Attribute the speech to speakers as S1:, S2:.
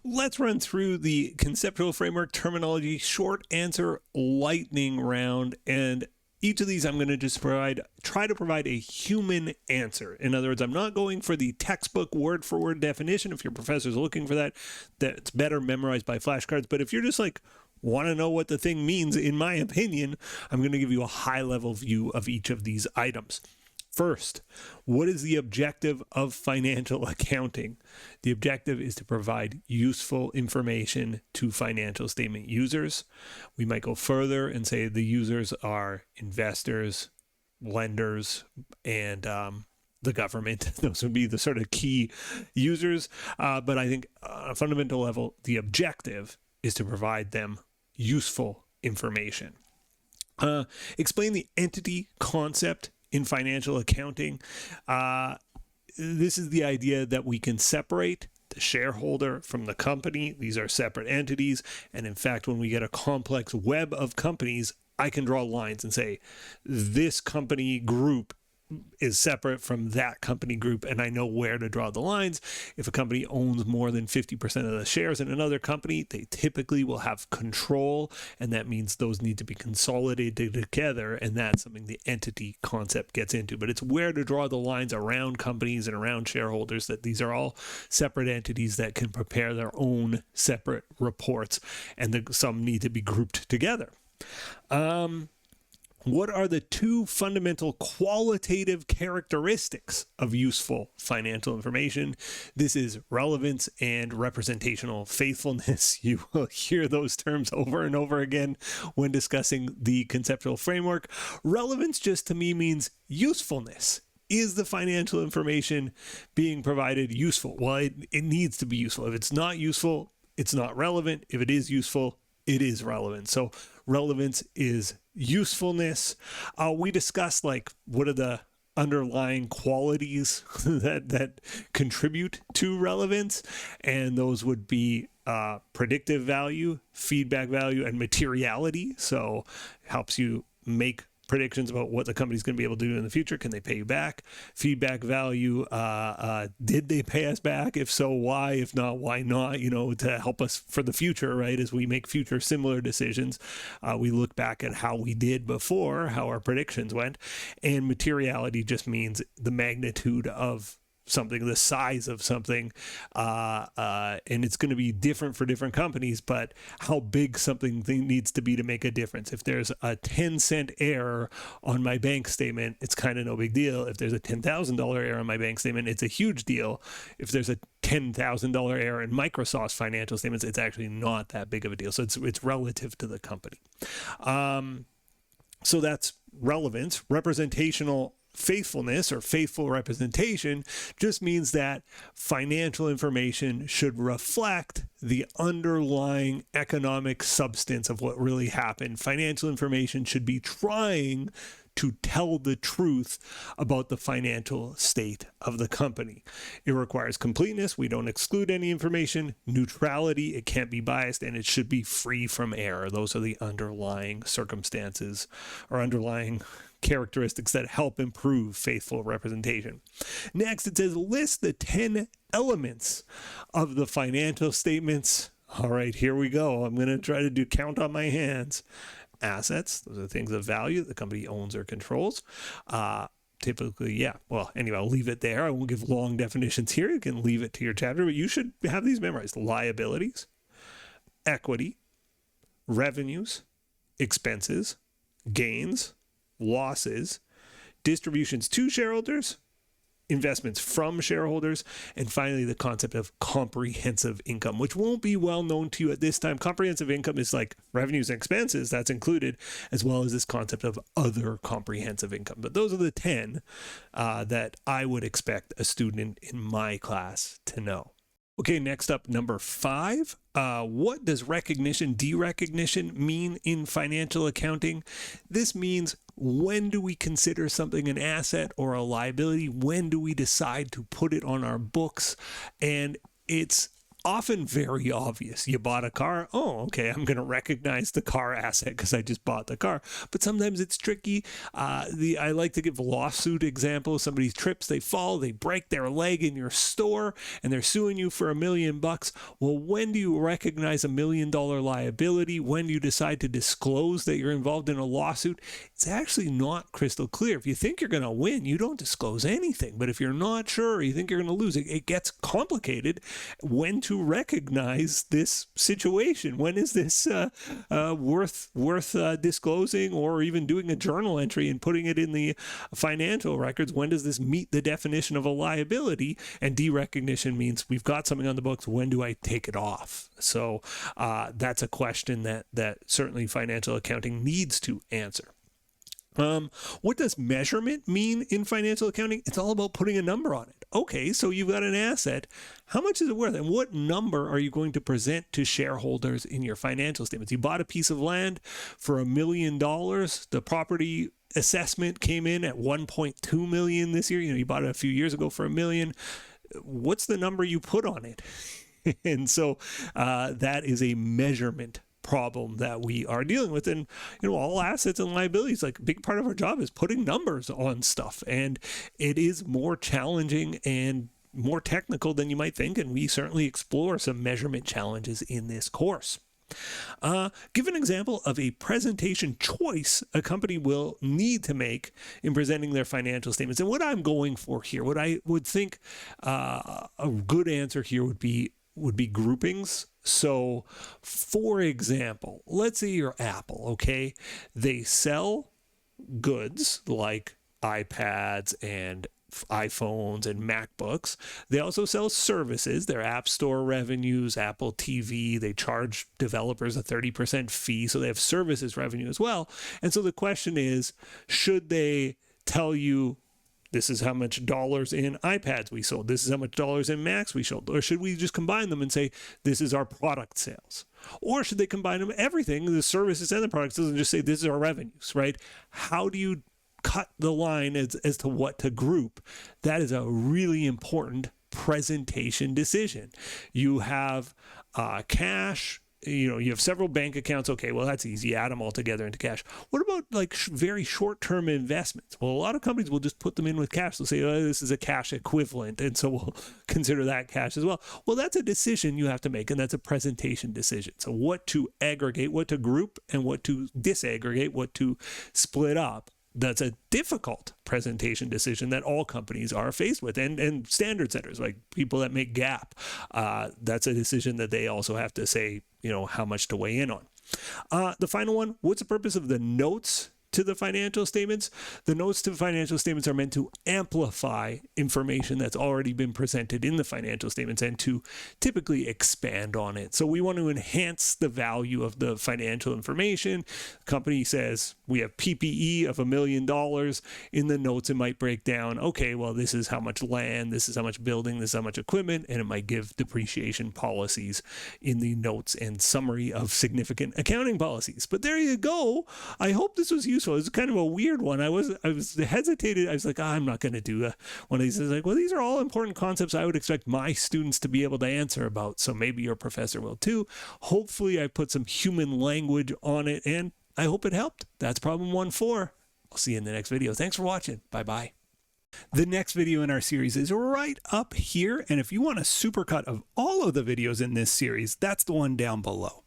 S1: Let's run through the conceptual framework terminology, short answer, lightning round, and each of these I'm going to just try to provide a human answer. In other words, I'm not going for the textbook word for word definition. If your professor's looking for that, that's better memorized by flashcards. But if you're just like, want to know what the thing means, in my opinion, I'm going to give you a high level view of each of these items. First, what is the objective of financial accounting? The objective is to provide useful information to financial statement users. We might go further and say the users are investors, lenders, and the government. Those would be the sort of key users. But I think on a fundamental level, the objective is to provide them useful information. Explain the entity concept in financial accounting. This is the idea that we can separate the shareholder from the company. These are separate entities. And in fact, when we get a complex web of companies, I can draw lines and say, this company group is separate from that company group, and I know where to draw the lines. If a company owns more than 50% of the shares in another company, they typically will have control, and that means those need to be consolidated together, and that's something the entity concept gets into. But it's where to draw the lines around companies and around shareholders, that these are all separate entities that can prepare their own separate reports, and some need to be grouped together. What are the two fundamental qualitative characteristics of useful financial information? This is relevance and representational faithfulness. You will hear those terms over and over again when discussing the conceptual framework. Relevance just to me means usefulness. Is the financial information being provided useful? Well, it needs to be useful. If it's not useful, it's not relevant. If it is useful, it is relevant. So relevance is usefulness. We discussed what are the underlying qualities that contribute to relevance, and those would be predictive value, feedback value, and materiality. So it helps you make predictions about what the company's going to be able to do in the future. Can they pay you back? Feedback value, did they pay us back? If so, why? If not, why not? To help us for the future, right? As we make future similar decisions, we look back at how we did before, how our predictions went. And materiality just means the magnitude of something, the size of something, and it's going to be different for different companies, but how big something needs to be to make a difference. If there's a 10-cent error on my bank statement, it's kind of no big deal. If there's a $10,000 error on my bank statement, it's a huge deal. If there's a $10,000 error in Microsoft's financial statements, it's actually not that big of a deal. So it's relative to the company. So that's relevance. Representational faithfulness or faithful representation just means that financial information should reflect the underlying economic substance of what really happened. Financial information should be trying to tell the truth about the financial state of the company. It requires completeness. We don't exclude any information. Neutrality, it can't be biased, and it should be free from error. Those are the underlying circumstances or underlying characteristics that help improve faithful representation. Next, it says list the 10 elements of the financial statements. All right, here we go. I'm going to try to count on my hands. Assets, those are things of value that the company owns or controls. Typically, yeah. Well, anyway, I'll leave it there. I won't give long definitions here. You can leave it to your chapter, but you should have these memorized. Liabilities, equity, revenues, expenses, gains, losses, distributions to shareholders, investments from shareholders, and finally the concept of comprehensive income, which won't be well known to you at this time. Comprehensive income is like revenues and expenses, that's included, as well as this concept of other comprehensive income. But those are the 10 that I would expect a student in my class to know. Okay, next up, number 5. What does recognition, derecognition mean in financial accounting? This means, when do we consider something an asset or a liability? When do we decide to put it on our books? And it's often very obvious. You bought a car. Oh, okay, I'm going to recognize the car asset because I just bought the car. But sometimes it's tricky. I like to give lawsuit examples. Somebody trips, they fall, they break their leg in your store, and they're suing you for $1 million. Well, when do you recognize $1 million liability? When do you decide to disclose that you're involved in a lawsuit? It's actually not crystal clear. If you think you're going to win, you don't disclose anything. But if you're not sure, you think you're going to lose, it gets complicated. When to recognize this situation? When is this worth disclosing, or even doing a journal entry and putting it in the financial records? When does this meet the definition of a liability? And derecognition means we've got something on the books. When do I take it off? So that's a question that certainly financial accounting needs to answer. What does measurement mean in financial accounting? It's all about putting a number on it. Okay, so you've got an asset. How much is it worth? And what number are you going to present to shareholders in your financial statements? You bought a piece of land for $1 million. The property assessment came in at $1.2 million this year. You bought it a few years ago for $1 million. What's the number you put on it? And so that is a measurement problem that we are dealing with. And all assets and liabilities, like a big part of our job is putting numbers on stuff, and it is more challenging and more technical than you might think, and we certainly explore some measurement challenges in this course. Give an example of a presentation choice a company will need to make in presenting their financial statements. And what I'm going for here, what I would think a good answer here would be groupings. So, for example, let's say you're Apple, okay? They sell goods like iPads and iPhones and MacBooks. They also sell services, their App Store revenues, Apple TV. They charge developers a 30% fee, so they have services revenue as well. And so the question is, should they tell you, this is how much dollars in iPads we sold, this is how much dollars in Macs we sold? Or should we just combine them and say, this is our product sales? Or should they combine them, everything, the services and the products, and just say, this is our revenues, right? How do you cut the line as to what to group? That is a really important presentation decision. You have cash. You have several bank accounts. Okay, well, that's easy. Add them all together into cash. What about like very short-term investments? Well, a lot of companies will just put them in with cash. They'll say, oh, this is a cash equivalent, and so we'll consider that cash as well. Well, that's a decision you have to make, and that's a presentation decision. So what to aggregate, what to group, and what to disaggregate, what to split up. That's a difficult presentation decision that all companies are faced with, and standard setters, like people that make GAAP. That's a decision that they also have to say, how much to weigh in on. The final one, what's the purpose of the notes to the financial statements? The notes to the financial statements are meant to amplify information that's already been presented in the financial statements and to typically expand on it. So we want to enhance the value of the financial information. The company says we have PPE of $1 million. In the notes, it might break down, okay, well, this is how much land, this is how much building, this is how much equipment, and it might give depreciation policies in the notes and summary of significant accounting policies. But there you go. I hope this was useful. It's kind of a weird one. I was hesitated. I was like, I'm not going to do one of these. I was like, well, these are all important concepts I would expect my students to be able to answer about. So maybe your professor will too. Hopefully I put some human language on it, and I hope it helped. That's problem 1-4. I'll see you in the next video. Thanks for watching. Bye-bye. The next video in our series is right up here. And if you want a supercut of all of the videos in this series, that's the one down below.